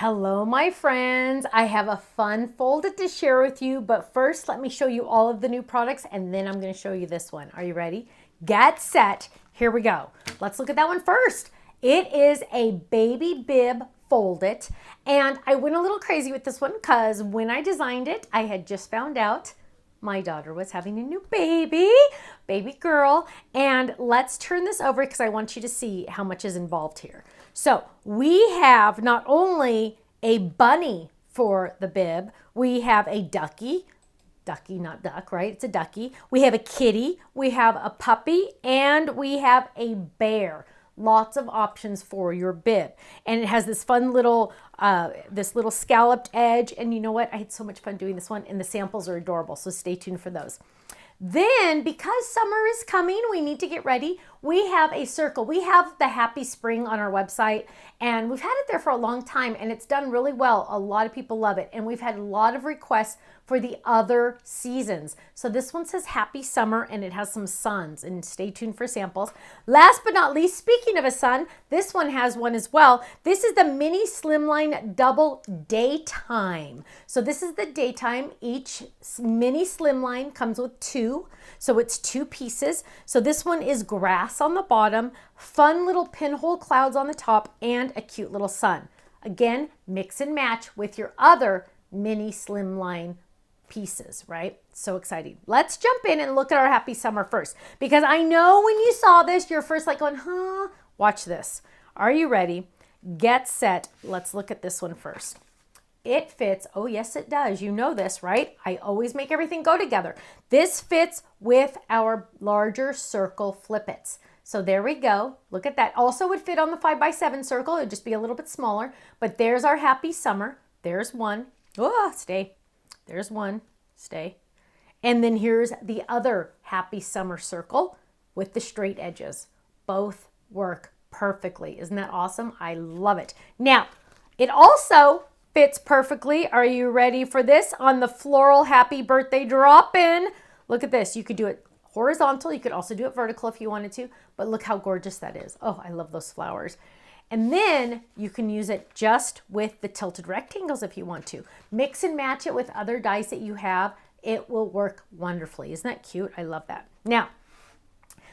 Hello, my friends. I have a fun folder to share with you, but first let me show you all of the new products and then I'm going to show you this one. Are you ready? Get set. Here we go. Let's look at that one first. It is a baby bib fold it, and I went a little crazy with this one because when I designed it, I had just found out my daughter was having a new baby girl, and let's turn this over because I want you to see how much is involved here. So we have not only a bunny for the bib, we have a ducky, not duck, right? It's a ducky. We have a kitty, we have a puppy, and we have a bear. Lots of options for your bib. And it has this fun little, this little scalloped edge. And you know what? I had so much fun doing this one, and the samples are adorable. So stay tuned for those. Then, because summer is coming, we need to get ready. We have a circle. We have the Happy Spring on our website, and we've had it there for a long time, and it's done really well. A lot of people love it, and we've had a lot of requests for the other seasons. So this one says Happy Summer, and it has some suns, and stay tuned for samples. Last but not least, speaking of a sun, this one has one as well. This is the Mini Slimline Double Daytime. So this is the daytime. Each Mini Slimline comes with two, so it's two pieces. So this one is grass on the bottom, fun little pinhole clouds on the top, and a cute little sun. Again, mix and match with your other Mini Slimline pieces, right? So exciting. Let's jump in and look at our Happy Summer first, because I know when you saw this, you're first like going, huh? Watch this. Are you ready? Get set. Let's look at this one first. It fits. Oh, yes, it does. You know this, right? I always make everything go together. This fits with our larger circle flip-its. So there we go. Look at that. Also would fit on the 5x7 circle. It would just be a little bit smaller. But there's our Happy Summer. There's one. Oh, stay. There's one. Stay. And then here's the other Happy Summer circle with the straight edges. Both work perfectly. Isn't that awesome? I love it. Now, it also fits perfectly. Are you ready for this? On the floral happy birthday drop-in. Look at this. You could do it horizontal. You could also do it vertical if you wanted to, but look how gorgeous that is. Oh, I love those flowers. And then you can use it just with the tilted rectangles if you want to. Mix and match it with other dies that you have. It will work wonderfully. Isn't that cute? I love that. Now,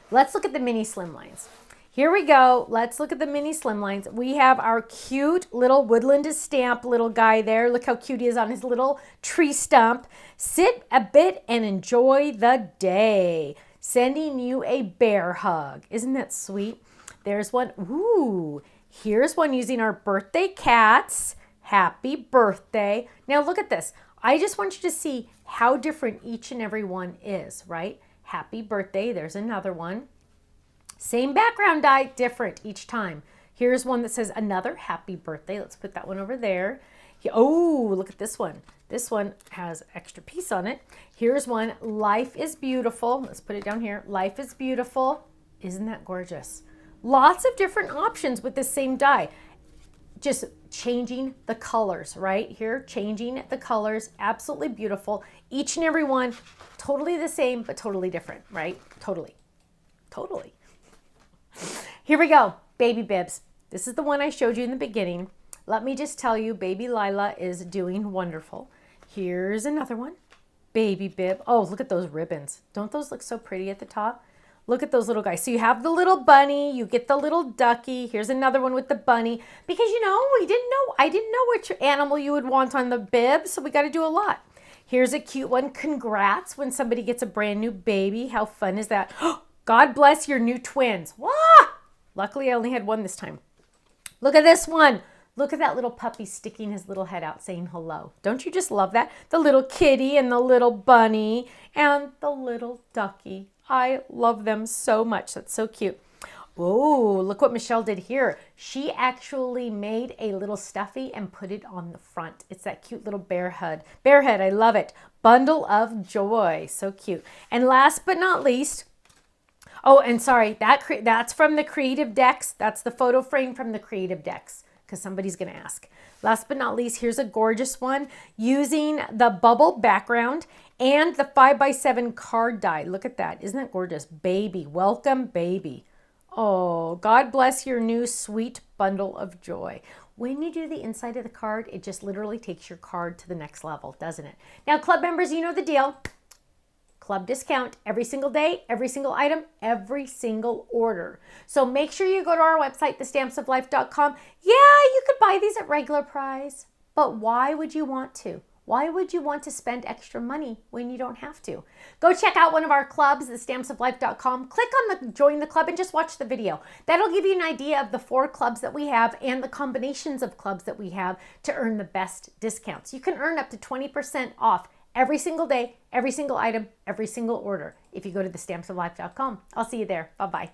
let's look at the Mini Slimlines. Here we go. Let's look at the Mini Slimlines. We have our cute little woodland stamp little guy there. Look how cute he is on his little tree stump. Sit a bit and enjoy the day. Sending you a bear hug. Isn't that sweet? There's one. Ooh, here's one using our birthday cats. Happy birthday. Now look at this. I just want you to see how different each and every one is, right? Happy birthday. There's another one. Same background die, different each time. Here's one that says another happy birthday. Let's put that one over there. Oh, look at this one. This one has extra piece on it. Here's one, life is beautiful. Let's put it down here. Life is beautiful. Isn't that gorgeous? Lots of different options with the same die. Just changing the colors, right? Here, changing the colors. Absolutely beautiful. Each and every one, totally the same, but totally different, right? Totally. Here we go, baby bibs. This is the one I showed you in the beginning. Let me just tell you, baby Lila is doing wonderful. Here's another one, baby bib. Oh, look at those ribbons. Don't those look so pretty at the top? Look at those little guys. So you have the little bunny, you get the little ducky. Here's another one with the bunny. Because you know, I didn't know which animal you would want on the bib, so we got to do a lot. Here's a cute one. Congrats when somebody gets a brand new baby. How fun is that? God bless your new twins. Wah! Luckily, I only had one this time. Look at this one. Look at that little puppy sticking his little head out saying hello. Don't you just love that? The little kitty and the little bunny and the little ducky. I love them so much. That's so cute. Oh, look what Michelle did here. She actually made a little stuffy and put it on the front. It's that cute little bear head. Bear head, I love it. Bundle of joy. So cute. And last but not least, oh, and sorry, that's from the Creative Decks. That's the photo frame from the Creative Decks, because somebody's going to ask. Last but not least, here's a gorgeous one using the bubble background and the 5x7 card die. Look at that. Isn't that gorgeous? Baby. Welcome, baby. Oh, God bless your new sweet bundle of joy. when you do the inside of the card, it just literally takes your card to the next level, doesn't it? Now, club members, you know the deal. Club discount every single day, every single item, every single order. So make sure you go to our website, thestampsoflife.com. Yeah, you could buy these at regular price, but why would you want to? Why would you want to spend extra money when you don't have to? Go check out one of our clubs, thestampsoflife.com. Click on the join the club and just watch the video. That'll give you an idea of the 4 clubs that we have and the combinations of clubs that we have to earn the best discounts. You can earn up to 20% off every single day, every single item, every single order if you go to thestampsoflife.com. I'll see you there. Bye-bye.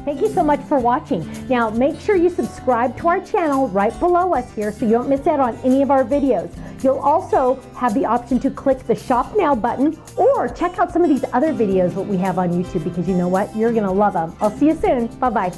Thank you so much for watching. Now make sure you subscribe to our channel right below us here so you don't miss out on any of our videos. You'll also have the option to click the Shop Now button or check out some of these other videos that we have on YouTube, because you know what? You're gonna love them. I'll see you soon. Bye-bye.